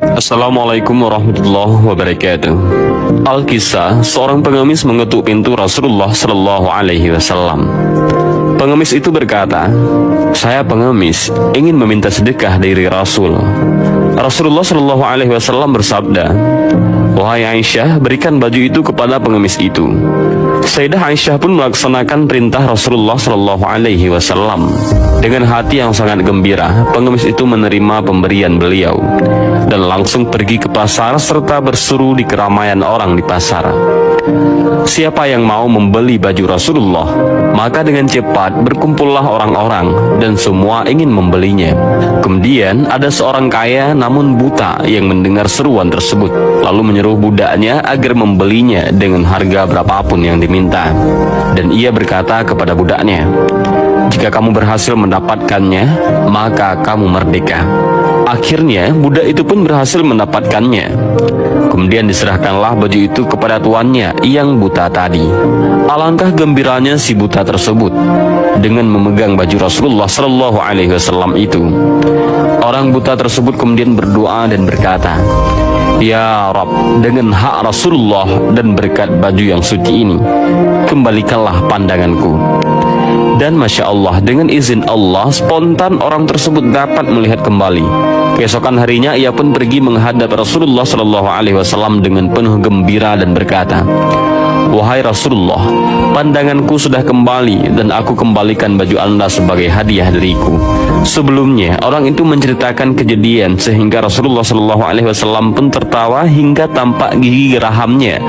Assalamualaikum warahmatullahi wabarakatuh. Al-Kisah, seorang pengemis mengetuk pintu Rasulullah Shallallahu Alaihi Wasallam. Pengemis itu berkata, "Saya pengemis, ingin meminta sedekah dari Rasul." Rasulullah Shallallahu Alaihi Wasallam bersabda, "Wahai Aisyah, berikan baju itu kepada pengemis itu." Sayyidah Aisyah pun melaksanakan perintah Rasulullah Shallallahu Alaihi Wasallam. Dengan hati yang sangat gembira, pengemis itu menerima pemberian beliau dan langsung pergi ke pasar serta berseru di keramaian orang di pasar. Siapa yang mau membeli baju Rasulullah, maka dengan cepat berkumpullah orang-orang dan semua ingin membelinya. Kemudian ada seorang kaya namun buta yang mendengar seruan tersebut, lalu menyuruh budaknya agar membelinya dengan harga berapapun yang diminta. Dan ia berkata kepada budaknya, "Jika kamu berhasil mendapatkannya, maka kamu merdeka." Akhirnya budak itu pun berhasil mendapatkannya. Kemudian diserahkanlah baju itu kepada tuannya yang buta tadi. Alangkah gembiranya si buta tersebut dengan memegang baju Rasulullah Shallallahu Alaihi Wasallam itu. Orang buta tersebut kemudian berdoa dan berkata, "Ya Rabb, dengan hak Rasulullah dan berkat baju yang suci ini, kembalikanlah pandanganku." Dan Masya Allah, dengan izin Allah, spontan orang tersebut dapat melihat kembali. Keesokan harinya ia pun pergi menghadap Rasulullah Shallallahu Alaihi Wasallam dengan penuh gembira dan berkata, "Wahai Rasulullah, pandanganku sudah kembali dan aku kembalikan baju Anda sebagai hadiah dariku." Sebelumnya orang itu menceritakan kejadian sehingga Rasulullah Shallallahu Alaihi Wasallam pun tertawa hingga tampak gigi gerahamnya.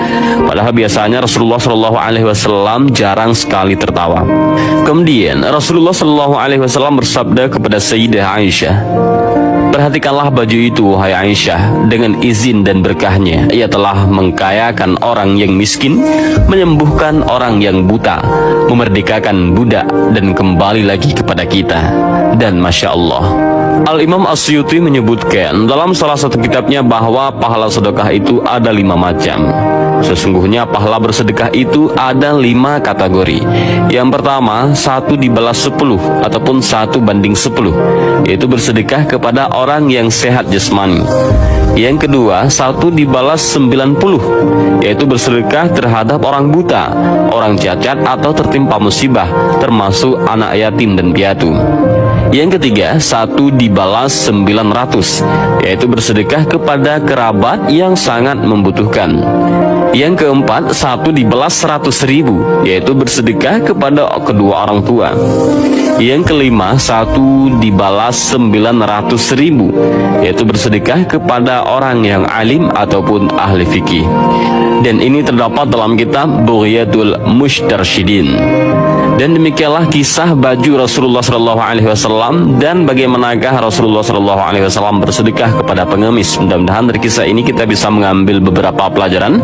Padahal biasanya Rasulullah Shallallahu Alaihi Wasallam jarang sekali tertawa. Kemudian Rasulullah Shallallahu Alaihi Wasallam bersabda kepada Sayyidah Aisyah, "Perhatikanlah baju itu, wahai Aisyah, dengan izin dan berkahnya. Ia telah mengkayakan orang yang miskin, menyembuhkan orang yang buta, memerdekakan budak, dan kembali lagi kepada kita." Dan Masya Allah, Al-Imam As-Suyuti menyebutkan dalam salah satu kitabnya bahwa pahala sedekah itu ada 5 macam. Sesungguhnya pahala bersedekah itu ada 5 kategori. Yang pertama, 1 dibalas 10 ataupun 1 banding 10, yaitu bersedekah kepada orang yang sehat jasmani. Yang kedua, 1 dibalas 90, yaitu bersedekah terhadap orang buta, orang cacat atau tertimpa musibah, termasuk anak yatim dan piatu. Yang ketiga, 1 dibalas 900, yaitu bersedekah kepada kerabat yang sangat membutuhkan. Yang keempat, 1 dibalas 100.000, yaitu bersedekah kepada kedua orang tua. Yang kelima, 1 dibalas 900.000, yaitu bersedekah kepada orang yang alim ataupun ahli fikih. Dan ini terdapat dalam kitab Bughyatul Mushtarsyidin. Dan demikianlah kisah baju Rasulullah Shallallahu Alaihi Wasallam dan bagaimanakah Rasulullah Shallallahu Alaihi Wasallam bersedekah kepada pengemis. Mudah-mudahan dari kisah ini kita bisa mengambil beberapa pelajaran,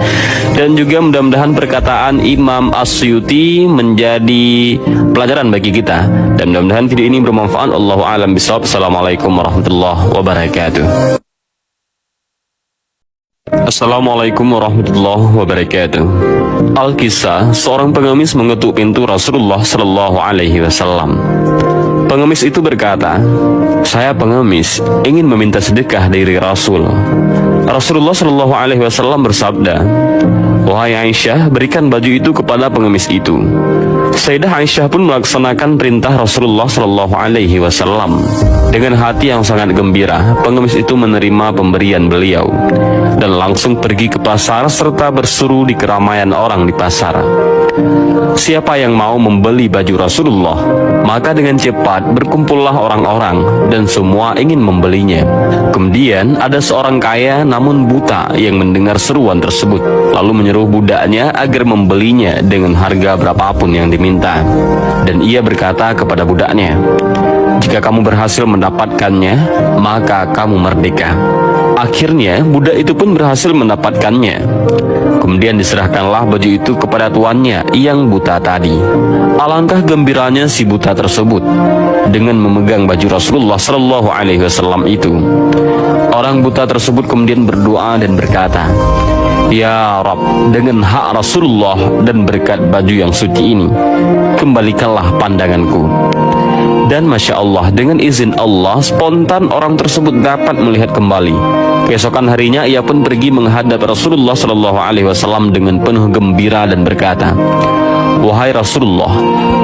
dan juga mudah-mudahan perkataan Imam As-Suyuti menjadi pelajaran bagi kita. Dan mudah-mudahan video ini bermanfaat. Allahu a'lam bishawab. Assalamualaikum warahmatullahi wabarakatuh. Assalamualaikum warahmatullahi wabarakatuh. Al-Kisah, seorang pengemis mengetuk pintu Rasulullah Shallallahu Alaihi Wasallam. Pengemis itu berkata, "Saya pengemis, ingin meminta sedekah dari Rasul." Rasulullah Shallallahu Alaihi Wasallam bersabda, "Wahai Aisyah, berikan baju itu kepada pengemis itu." Sayyidah Aisyah pun melaksanakan perintah Rasulullah Shallallahu Alaihi Wasallam. Dengan hati yang sangat gembira, pengemis itu menerima pemberian beliau dan langsung pergi ke pasar serta berseru di keramaian orang di pasar. Siapa yang mau membeli baju Rasulullah, maka dengan cepat berkumpullah orang-orang dan semua ingin membelinya. Kemudian ada seorang kaya namun buta yang mendengar seruan tersebut, lalu menyuruh budaknya agar membelinya dengan harga berapapun yang diminta. Dan ia berkata kepada budaknya, "Jika kamu berhasil mendapatkannya, maka kamu merdeka." Akhirnya budak itu pun berhasil mendapatkannya. Kemudian diserahkanlah baju itu kepada tuannya yang buta tadi. Alangkah gembiranya si buta tersebut dengan memegang baju Rasulullah Shallallahu Alaihi Wasallam itu. Orang buta tersebut kemudian berdoa dan berkata, "Ya Rabb, dengan hak Rasulullah dan berkat baju yang suci ini, kembalikanlah pandanganku." Dan Masya Allah, dengan izin Allah, spontan orang tersebut dapat melihat kembali. Keesokan harinya ia pun pergi menghadap Rasulullah SAW dengan penuh gembira dan berkata, "Wahai Rasulullah,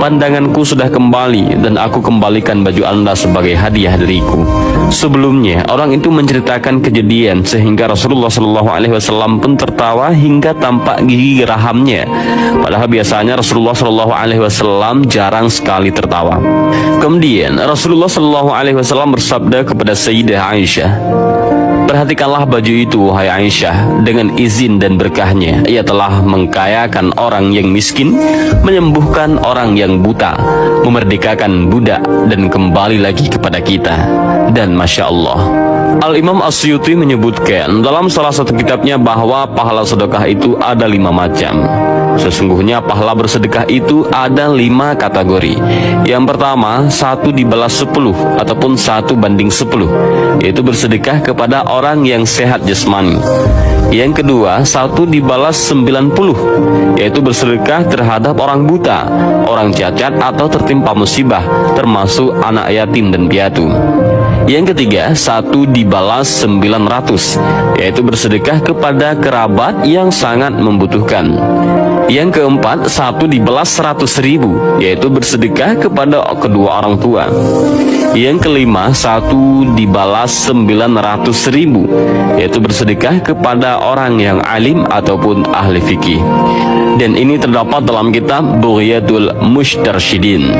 pandanganku sudah kembali dan aku kembalikan baju Anda sebagai hadiah dariku." Sebelumnya, orang itu menceritakan kejadian sehingga Rasulullah SAW pun tertawa hingga tampak gigi gerahamnya. Padahal biasanya Rasulullah SAW jarang sekali tertawa. Kemudian Rasulullah SAW bersabda kepada Sayyidah Aisyah, "Perhatikanlah baju itu, wahai Aisyah, dengan izin dan berkahnya. Ia telah mengkayakan orang yang miskin, menyembuhkan orang yang buta, memerdekakan budak, dan kembali lagi kepada kita." Dan Masya Allah, Al-Imam As-Suyuti menyebutkan dalam salah satu kitabnya bahwa pahala sedekah itu ada 5 macam. Sesungguhnya pahala bersedekah itu ada 5 kategori. Yang pertama, 1 dibalas 10 ataupun 1 banding 10, yaitu bersedekah kepada orang yang sehat jasmani. Yang kedua, 1 dibalas 90, yaitu bersedekah terhadap orang buta, orang cacat atau tertimpa musibah, termasuk anak yatim dan piatu. Yang ketiga, 1 dibalas 900, yaitu bersedekah kepada kerabat yang sangat membutuhkan. Yang keempat, 1 dibalas 100.000, yaitu bersedekah kepada kedua orang tua. Yang kelima, 1 dibalas 900.000, yaitu bersedekah kepada orang yang alim ataupun ahli fikih. Dan ini terdapat dalam kitab Bughyatul Mushtarsyidin.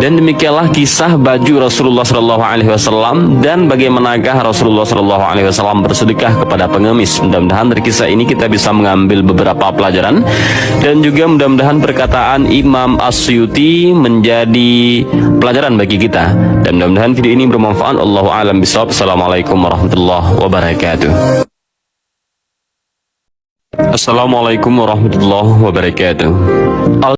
Dan demikianlah kisah baju Rasulullah SAW dan bagaimanakah Rasulullah SAW bersedekah kepada pengemis. Mudah-mudahan dari kisah ini kita bisa mengambil beberapa pelajaran, dan juga mudah-mudahan perkataan Imam As-Suyuti menjadi pelajaran bagi kita. Dan mudah-mudahan video ini bermanfaat. Allahu a'lam bishawab. Assalamualaikum warahmatullahi wabarakatuh. Assalamualaikum warahmatullahi wabarakatuh.